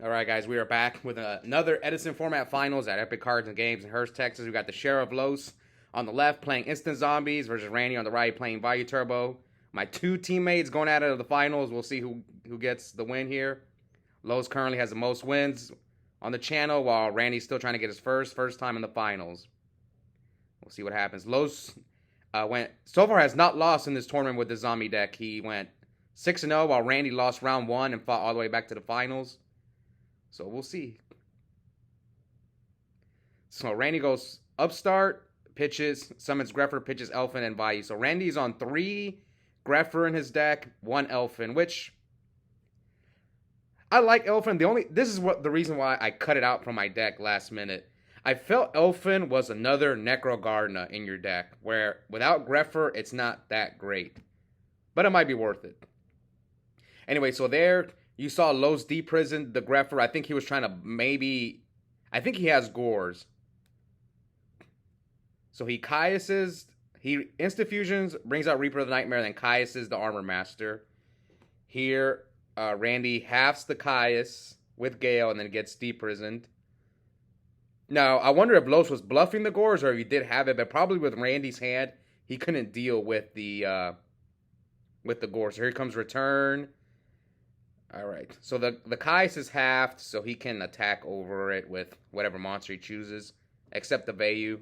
All right, guys, we are back with another Edison format finals at Epic Cards and Games in Hurst, Texas. We got the Sherrif Los on the left playing Instant Zombies versus Randy on the right playing Vayu Turbo. My two teammates going at it in the finals. We'll see who gets the win here. Los currently has the most wins on the channel, while Randy's still trying to get his first time in the finals. We'll see what happens. Los went so far has not lost in this tournament with the zombie deck. He went 6-0, while Randy lost round 1 and fought all the way back to the finals. So we'll see. So Randy goes upstart, pitches, summons Greffer, pitches Elfin and Vayu. So Randy's on 3 Greffer in his deck, 1 Elfin, which I like Elfin. This is the reason why I cut it out from my deck last minute. I felt Elfin was another Necro Gardener in your deck, where without Greffer, it's not that great. But it might be worth it. Anyway, so there you saw Los deprison the Greffer. I think he was trying to I think he has Gores. So he Caiuses. He Insta-fusions, brings out Reaper of the Nightmare, then Caiuses the Armor Master. Here, Randy halves the Caius with Gale and then gets deprisoned. Now, I wonder if Los was bluffing the Gores or if he did have it, but probably with Randy's hand, he couldn't deal with the Gores. So here comes Return. Alright, so the Caius is halved, so he can attack over it with whatever monster he chooses, except the Vayu.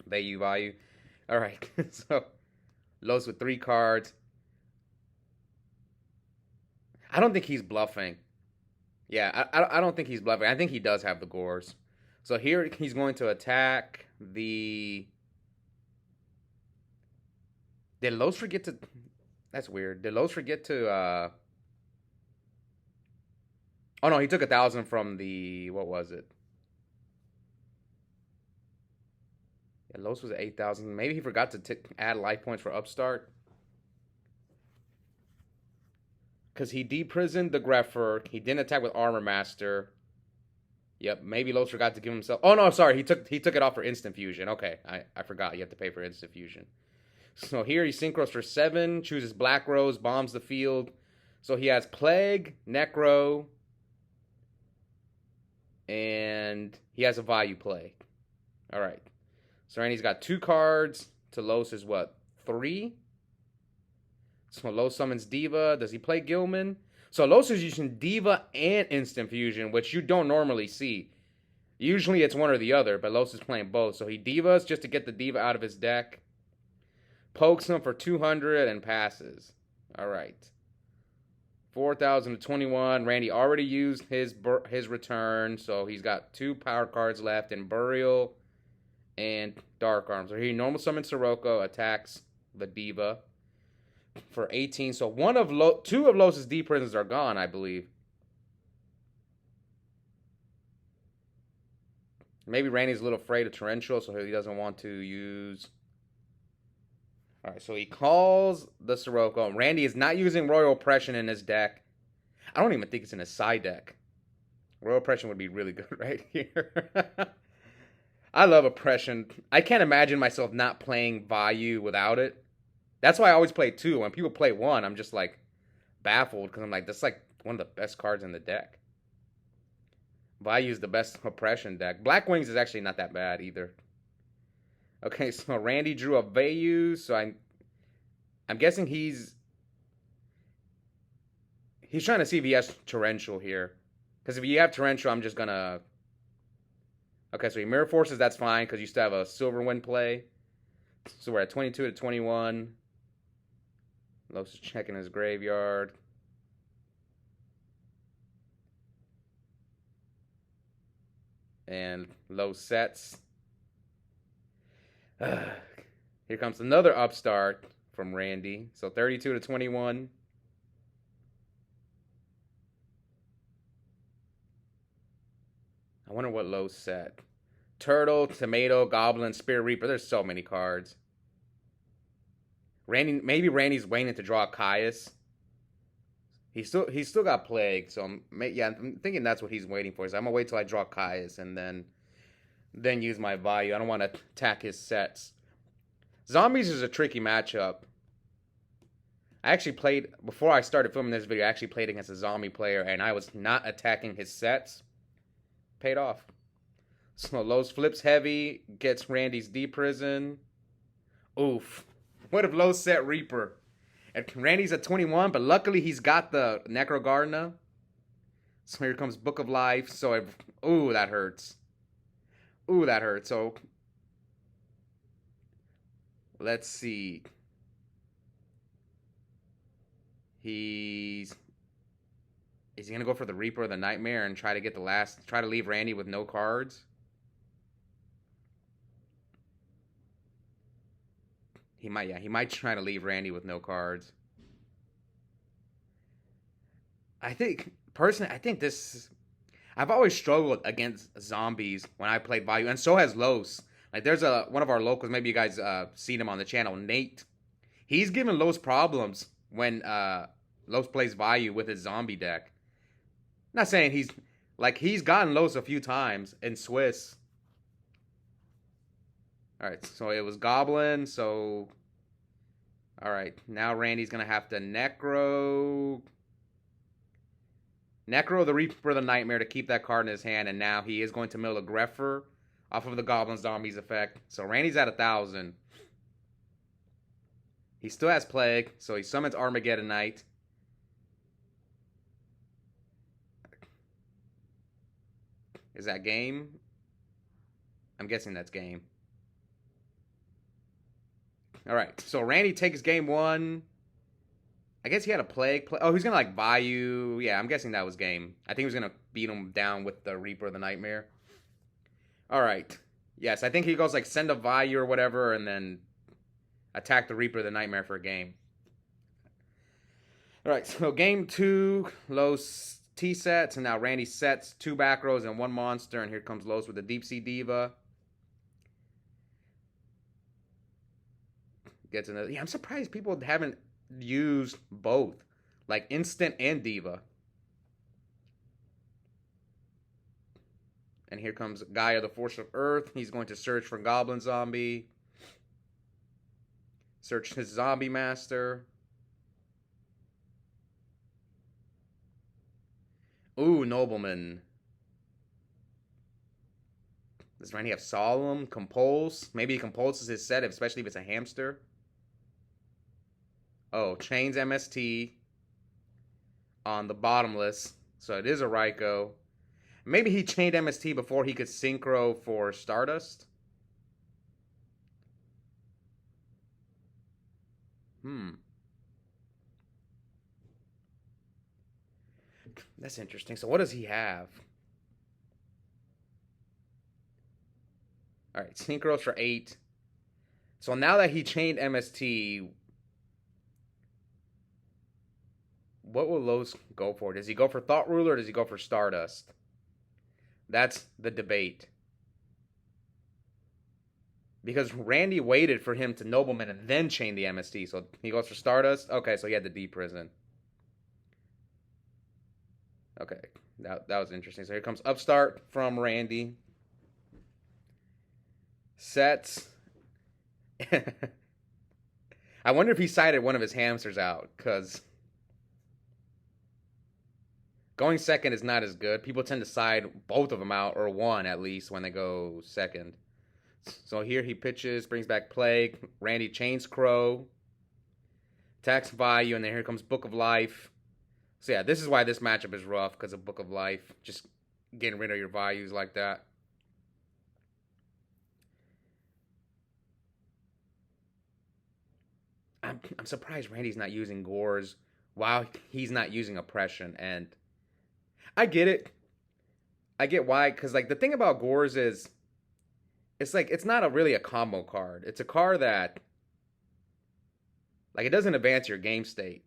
Vayu. Alright, so Los with 3 cards. I don't think he's bluffing. Yeah, I don't think he's bluffing. I think he does have the Gores. So here he's going to attack the... Did Los forget to... That's weird. Did Los forget to... Oh, no, he took 1,000 from the... What was it? Yeah, Los was at 8,000. Maybe he forgot to add life points for Upstart. Because he deprisoned the Greffer. He didn't attack with Armor Master. Yep, maybe Los forgot to give himself... Oh, no, sorry. He took it off for Instant Fusion. Okay, I forgot. You have to pay for Instant Fusion. So here he synchros for 7. Chooses Black Rose. Bombs the field. So he has Plague, Necro... And he has a Vayu play. All right. So Randy's got 2 cards. To Los is what? 3? So Los summons Diva. Does he play Gilman? So Los is using Diva and Instant Fusion, which you don't normally see. Usually it's one or the other, but Los is playing both. So he Divas just to get the Diva out of his deck. Pokes him for 200 and passes. All right. 4,000 to 21. Randy already used his return, so he's got 2 power cards left in Burial and Dark Arms. So he normal summons Sirocco, attacks the Diva for 18. So 2 of Los's deprisons are gone, I believe. Maybe Randy's a little afraid of Torrential, so he doesn't want to use... Alright, so he calls the Sirocco. Randy is not using Royal Oppression in his deck. I don't even think it's in his side deck. Royal Oppression would be really good right here. I love Oppression. I can't imagine myself not playing Vayu without it. That's why I always play 2. When people play 1, I'm just like baffled because I'm like, that's like one of the best cards in the deck. Vayu is the best Oppression deck. Black Wings is actually not that bad either. Okay, so Randy drew a Vayu, so I'm guessing he's trying to see if he has Torrential here. Because if you have Torrential, I'm just gonna... Okay, so he Mirror Forces, that's fine, because you still have a Silverwind play. So we're at 22 to 21. Los is checking his graveyard. And Los sets. Here comes another upstart from Randy. So 32 to 21. I wonder what Los set. Turtle, Tomato, Goblin, Spirit Reaper. There's so many cards. Maybe Randy's waiting to draw a Caius. He's still got Plague, so I'm thinking that's what he's waiting for. So I'm gonna wait till I draw Caius and then use my Vayu. I don't want to attack his sets. Zombies is a tricky matchup. I actually played, before I started filming this video, I actually played against a zombie player, and I was not attacking his sets. Paid off. So Los flips heavy, gets Randy's D prison. Oof. What if Los set Reaper? And Randy's at 21, but luckily he's got the Necro Gardener. So here comes Book of Life. So, ooh, that hurts. Ooh, that hurts. So, let's see. Is he gonna go for the Reaper or the Nightmare and try to get try to leave Randy with no cards? He might try to leave Randy with no cards. Personally, I've always struggled against zombies when I played Vayu, and so has Los. Like, there's one of our locals, maybe you guys seen him on the channel, Nate. He's given Los problems when Los plays Vayu with his zombie deck. Not saying he's gotten Los a few times in Swiss. Alright, so it was Goblin, so... Alright, now Randy's gonna have to Necro the Reaper the Nightmare to keep that card in his hand, and now he is going to mill a Greffer off of the Goblin Zombies effect. So Randy's at 1,000. He still has Plague, so he summons Armageddon Knight. Is that game? I'm guessing that's game. Alright, so Randy takes game 1. I guess he had a Plague. Oh, he's going to Vayu. Yeah, I'm guessing that was game. I think he was going to beat him down with the Reaper of the Nightmare. Alright. Yes, I think he goes send a Vayu or whatever and then attack the Reaper of the Nightmare for a game. Alright, so game 2, Los T sets, and now Randy sets 2 back rows and 1 monster, and here comes Los with the Deep Sea Diva. Gets another. Yeah, I'm surprised people haven't used both, Instant and Diva. And here comes Gaia, the Force of Earth. He's going to search for Goblin Zombie. Search his Zombie Master. Ooh, Nobleman. Does Randy have Solemn? Compulse? Maybe he compulses his set, especially if it's a hamster. Oh, chains MST on the Bottomless. So it is a Raikou. Maybe he chained MST before he could synchro for Stardust. That's interesting. So what does he have? Alright, synchros for 8. So now that he chained MST, what will Los go for? Does he go for Thought Ruler or does he go for Stardust? That's the debate. Because Randy waited for him to Nobleman and then chain the MST. So he goes for Stardust? Okay, so he had the D prison. Okay, that was interesting. So here comes Upstart from Randy. Sets. I wonder if he sided one of his hamsters out, because going second is not as good. People tend to side both of them out, or one at least, when they go second. So here he pitches, brings back Plague. Randy chains Crow. Attacks Vayu, and then here comes Book of Life. So yeah, this is why this matchup is rough, because of Book of Life. Just getting rid of your Vayus like that. I'm surprised Randy's not using Gores while he's not using Oppression, and I get it. I get why, because the thing about Gores is it's not really a combo card. It's a card that it doesn't advance your game state.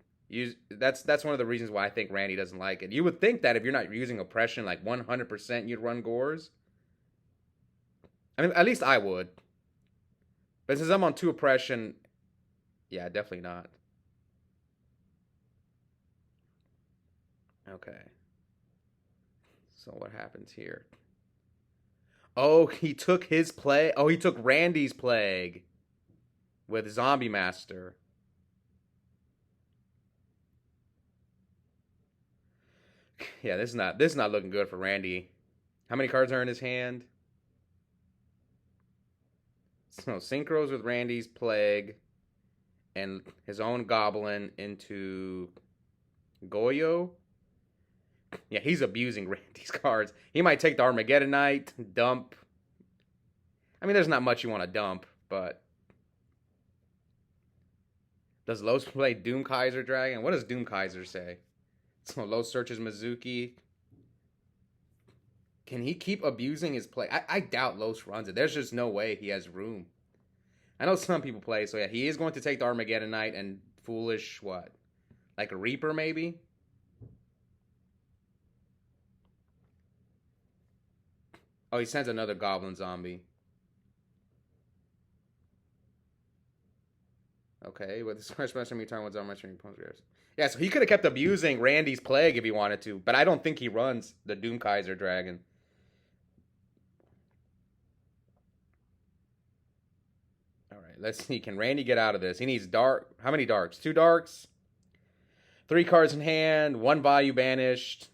That's one of the reasons why I think Randy doesn't like it. You would think that if you're not using Oppression 100%, you'd run Gores. I mean, at least I would. But since I'm on 2 Oppression, yeah, definitely not. Okay. So what happens here? Oh, he took his Plague. Oh, he took Randy's Plague with Zombie Master. Yeah, this is not looking good for Randy. How many cards are in his hand? So synchros with Randy's Plague and his own Goblin into Goyo. Yeah, he's abusing Randy's cards. He might take the Armageddonite, dump. I mean, there's not much you want to dump, but does Los play Doom Kaiser Dragon? What does Doom Kaiser say? So Los searches Mizuki. Can he keep abusing his play? I doubt Los runs it. There's just no way he has room. I know some people play, so yeah, he is going to take the Armageddonite and Foolish, what? Like a Reaper, maybe? Oh, he sends another Goblin Zombie. Okay, with this first special return what's on my string opponent's. Yeah, so he could have kept abusing Randy's Plague if he wanted to, but I don't think he runs the Doom Kaiser Dragon. All right, let's see. Can Randy get out of this? He needs dark. How many darks? 2 darks. 3 cards in hand. 1 Vayu banished.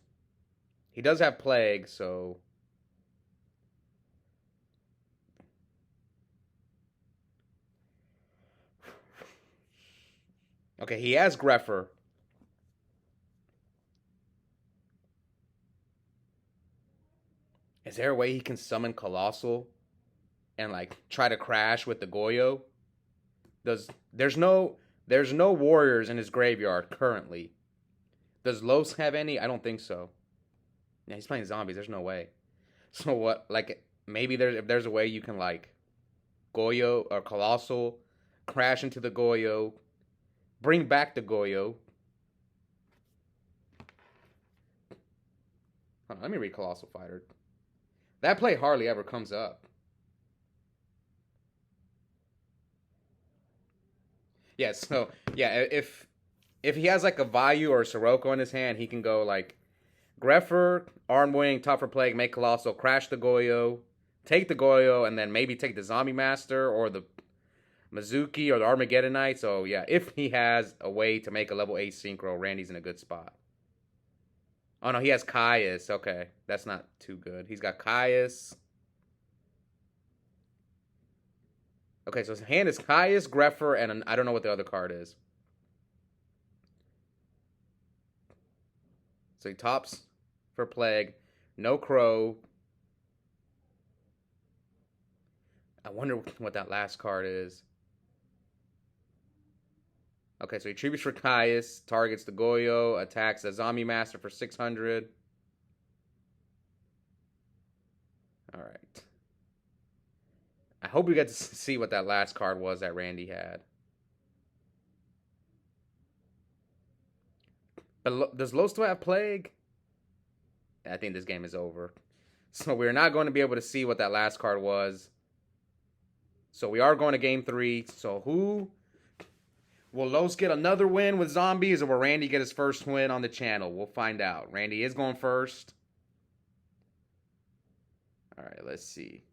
He does have Plague, so. Okay, he has Greffer. Is there a way he can summon Colossal and like try to crash with the Goyo? There's no warriors in his graveyard currently. Does Los have any? I don't think so. Yeah, he's playing zombies. There's no way. So what? Like maybe if there's a way you can like Goyo or Colossal crash into the Goyo, bring back the Goyo. Hold on, let me read Colossal Fighter. That play hardly ever comes up. Yeah, so yeah, if he has like a Vayu or a Sirocco in his hand, he can go like Greffer, Arm Wing, Tougher Plague, make Colossal, crash the Goyo, take the Goyo, and then maybe take the Zombie Master or the Mizuki or the Armageddonite. So yeah, if he has a way to make a level 8 synchro, Randy's in a good spot. Oh no, he has Caius. Okay, that's not too good. He's got Caius. Okay, so his hand is Caius, Greffer, and I don't know what the other card is. So he tops for Plague. No Crow. I wonder what that last card is. Okay, so he tributes for Caius, targets the Goyo, attacks the Zombie Master for 600. Alright. I hope we get to see what that last card was that Randy had. But does Lo still have Plague? I think this game is over. So we're not going to be able to see what that last card was. So we are going to game 3. So who... Will Los get another win with zombies, or will Randy get his first win on the channel? We'll find out. Randy is going first. Alright, let's see.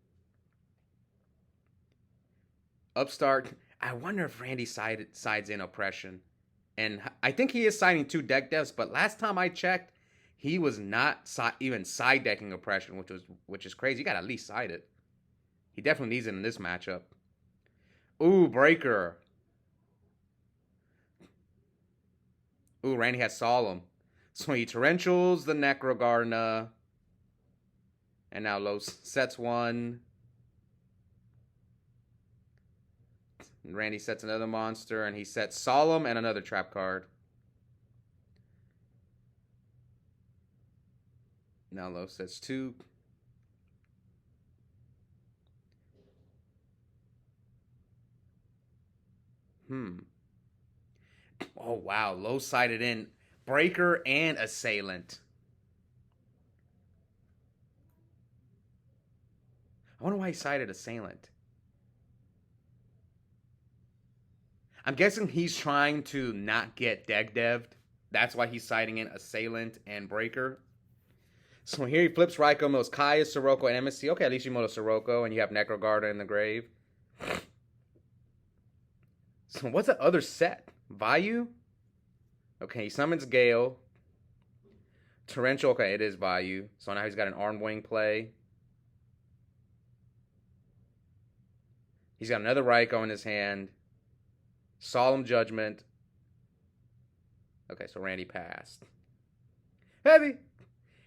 Upstart. I wonder if Randy sides in Oppression. And I think he is siding 2 deck devs, but last time I checked, he was not even side decking Oppression, which is crazy. You gotta at least side it. He definitely needs it in this matchup. Ooh, Breaker. Ooh, Randy has Solemn. So he Torrentials the Necrogarna. And now Los sets 1. And Randy sets another monster. And he sets Solemn and another trap card. Now Los sets 2. Oh, wow. Low sided in Breaker and Assailant. I wonder why he sided Assailant. I'm guessing he's trying to not get deck devved. That's why he's siding in Assailant and Breaker. So here he flips Raikou, Mills, Caius, Sirocco, and MSC. Okay, at least you moto Sirocco, and you have Necrogarda in the grave. So what's the other set? Vayu? Okay, he summons Gale. Torrential, okay, it is Vayu. So now he's got an arm wing play. He's got another Raikou in his hand. Solemn Judgment. Okay, so Randy passed. Heavy!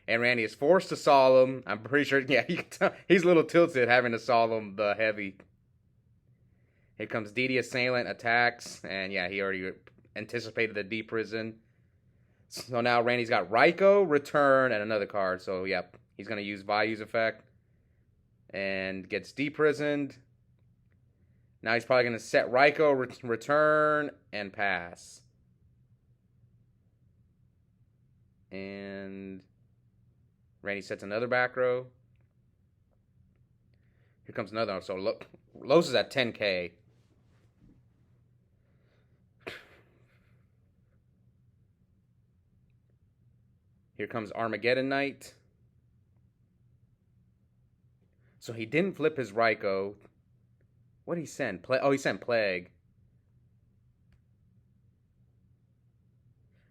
And Randy is forced to Solemn. I'm pretty sure, yeah, you can tell he's a little tilted having to Solemn the heavy. Here comes DD Assailant, attacks. And yeah, he already anticipated the deep prison. So now Randy's got Raikou, Return, and another card. So, yep, he's going to use Vayu's effect. And gets deprisoned. Now he's probably going to set Raikou, Return, and pass. And Randy sets another back row. Here comes another one. So Los is at 10K. Here comes Armageddon Knight. So he didn't flip his Raikou. What did he send? He sent Plague.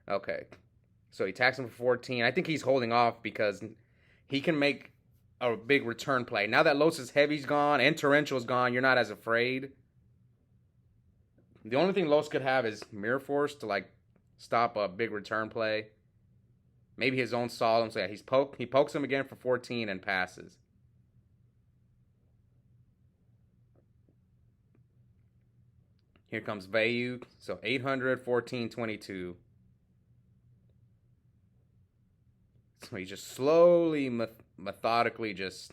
Okay. So he attacks him for 14. I think he's holding off because he can make a big return play. Now that Los' Heavy's gone and Torrential's gone, you're not as afraid. The only thing Los could have is Mirror Force to, like, stop a big return play. Maybe his own Solemn. So yeah, he pokes him again for 14 and passes. Here comes Vayu. So 800, 14, 22. So he just slowly, methodically just...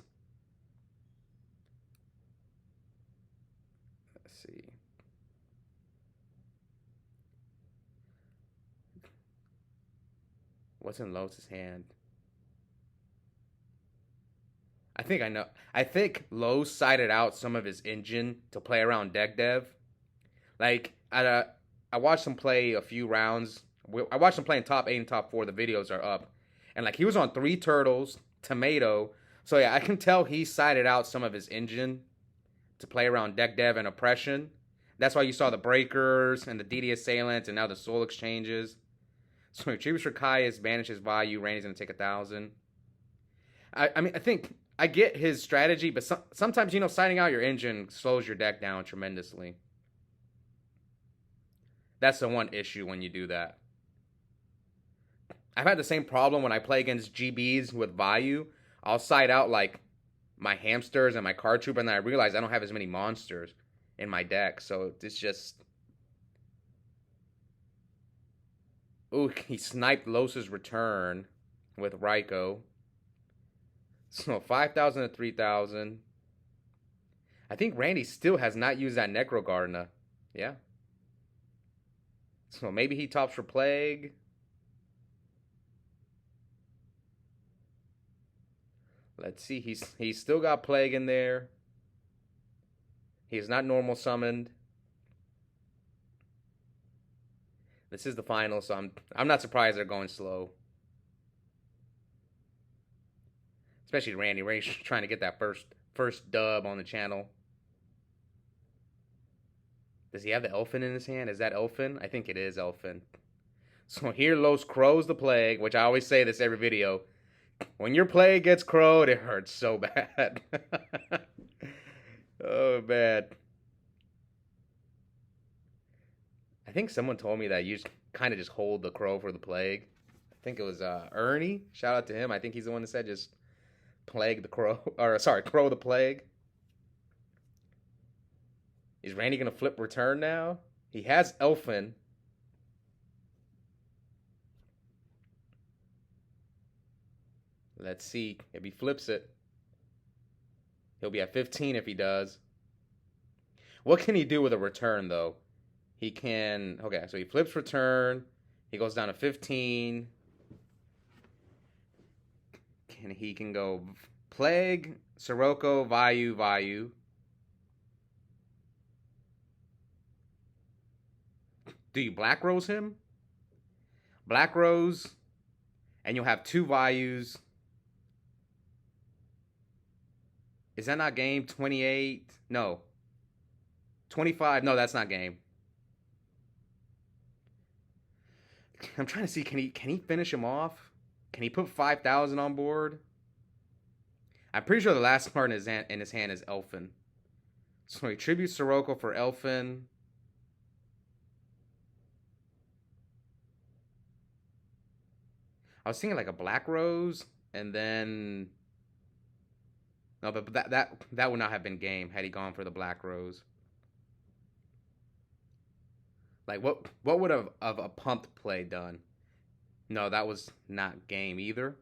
Let's see. What's in Los' hand? I think I know. I think Los sided out some of his engine to play around deck dev. Like, I watched him play a few rounds. I watched him play in top 8 and top 4. The videos are up. And, like, he was on 3 Turtles, Tomato. So, yeah, I can tell he sided out some of his engine to play around deck dev and oppression. That's why you saw the Breakers and the DD Assailant and now the Soul Exchanges. So, if Chibius Rakaius banishes Vayu, Randy's going to take 1,000. I mean, I think I get his strategy, but sometimes, you know, siding out your engine slows your deck down tremendously. That's the one issue when you do that. I've had the same problem when I play against GBs with Vayu. I'll side out, like, my hamsters and my card trooper, and then I realize I don't have as many monsters in my deck. So it's just... Ooh, he sniped Los' Return with Raikou. So 5,000 to 3,000. I think Randy still has not used that Necro Gardener. Yeah. So maybe he tops for Plague. Let's see. He's still got Plague in there. He's not normal summoned. This is the final, so I'm not surprised they're going slow. Especially Randy. Randy's trying to get that first dub on the channel. Does he have the Elfin in his hand? Is that Elfin? I think it is Elfin. So here Los crows the Plague, which I always say this every video. When your Plague gets crowed, it hurts so bad. Oh, bad. I think someone told me that you kind of just hold the crow for the Plague. I think it was Ernie. Shout out to him. I think he's the one that said just Plague the crow. Or, sorry, crow the Plague. Is Randy going to flip Return now? He has Elfin. Let's see if he flips it. He'll be at 15 if he does. What can he do with a Return, though? He can... Okay, so he flips Return. He goes down to 15. He can go Plague, Sirocco, Vayu. Do you Black Rose him? Black Rose, and you'll have 2 Vayus. Is that not game? 28? No. 25? No, that's not game. I'm trying to see, can he finish him off? Can he put 5,000 on board? I'm pretty sure the last card in his hand is Elfin. So he tributes Sirocco for Elfin. I was thinking like a Black Rose, and then no, but that would not have been game had he gone for the Black Rose. Like what would have a pumped play done? No, that was not game either.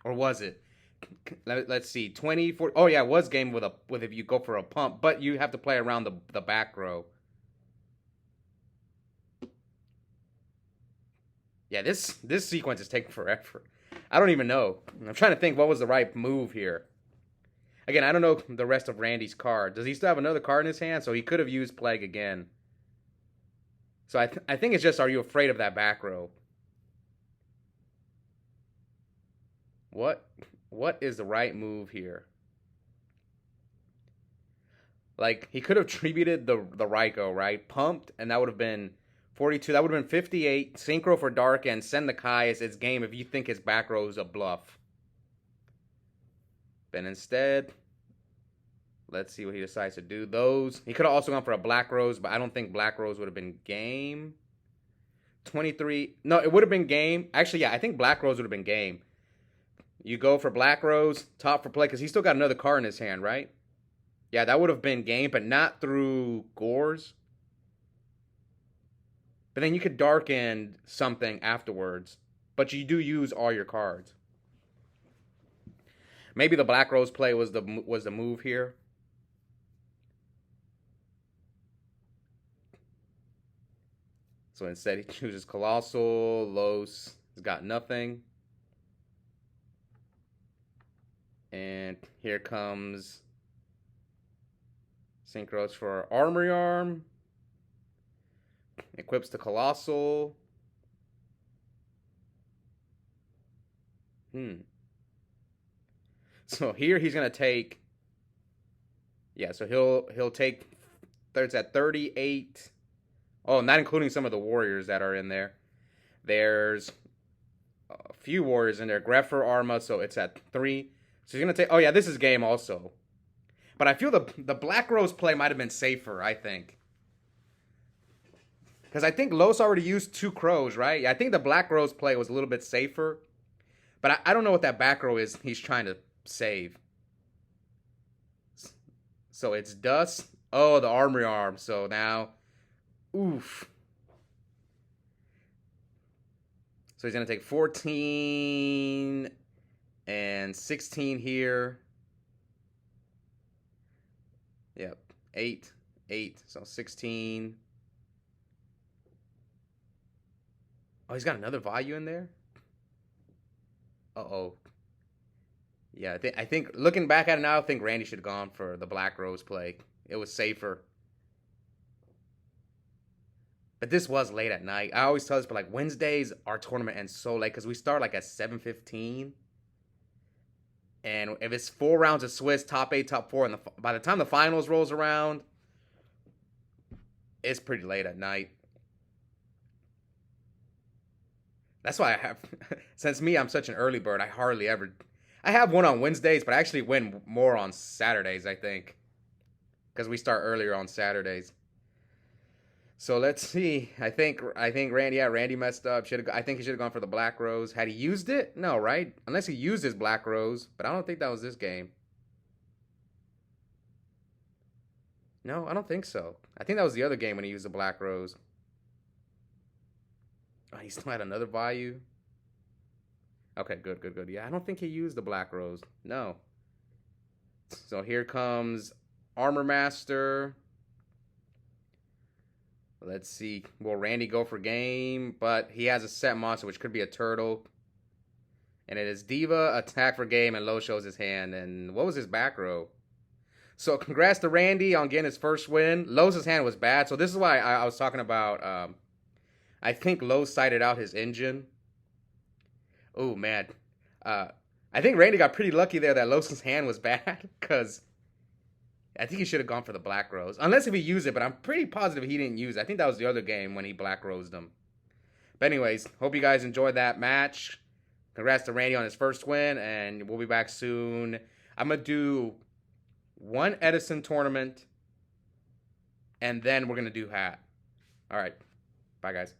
Or was it? Let's see. 20, 40. Oh yeah, it was game with if you go for a pump, but you have to play around the back row. Yeah, this sequence is taking forever. I don't even know. I'm trying to think what was the right move here. Again, I don't know the rest of Randy's card. Does he still have another card in his hand? So he could have used Plague again. So I think it's just, are you afraid of that back row? What is the right move here? Like, he could have tributed the Raikou, right? Pumped, and that would have been 42. That would have been 58. Synchro for Dark and send the Kai as its game if you think his back row is a bluff. But instead, let's see what he decides to do. Those. He could have also gone for a Black Rose, but I don't think Black Rose would have been game. 23. No, it would have been game. Actually, yeah, I think Black Rose would have been game. You go for Black Rose, top for play, because he's still got another card in his hand, right? Yeah, that would have been game, but not through Gores. But then you could darken something afterwards. But you do use all your cards. Maybe the Black Rose play was the move here. So instead he chooses Colossal. Los has got nothing. And here comes Synchros for Armory Arm. Equips the Colossal. So here he's gonna take. Yeah, so he'll take. It's at 38. Oh, not including some of the warriors that are in there. There's a few warriors in there. Greffer, Arma, so it's at 3. So he's gonna take. Oh yeah, this is game also. But I feel the Black Rose play might have been safer. I think. Because I think Los already used 2 crows, right? Yeah, I think the Black Rose play was a little bit safer. But I don't know what that back row is he's trying to save. So it's Dust. Oh, the Armory Arm. So now, oof. So he's going to take 14 and 16 here. Yep, 8, 8. So 16. Oh, he's got another Vayu in there? Uh-oh. Yeah, I think looking back at it now, I think Randy should have gone for the Black Rose play. It was safer. But this was late at night. I always tell this, but like Wednesdays, our tournament ends so late because we start like at 7:15. And if it's 4 rounds of Swiss, top 8, top 4, and by the time the finals rolls around, it's pretty late at night. That's why I have, since I'm such an early bird, I have one on Wednesdays, but I actually win more on Saturdays, I think. Because we start earlier on Saturdays. So let's see. I think Randy messed up. I think he should have gone for the Black Rose. Had he used it? No, right? Unless he used his Black Rose, but I don't think that was this game. No, I don't think so. I think that was the other game when he used the Black Rose. Oh, he still had another Vayu. Okay, good. Yeah, I don't think he used the Black Rose. No. So here comes Armor Master. Let's see. Will Randy go for game? But he has a set monster, which could be a turtle. And it is Diva, attack for game, and Lo shows his hand. And what was his back row? So congrats to Randy on getting his first win. Lo's hand was bad. So this is why I was talking about... I think Lo cited out his engine. Oh, man. I think Randy got pretty lucky there that Lo's hand was bad. Because I think he should have gone for the Black Rose. Unless if he used it, but I'm pretty positive he didn't use it. I think that was the other game when he Black Rosed him. But anyways, hope you guys enjoyed that match. Congrats to Randy on his first win, and we'll be back soon. I'm going to do one Edison tournament, and then we're going to do hat. All right. Bye, guys.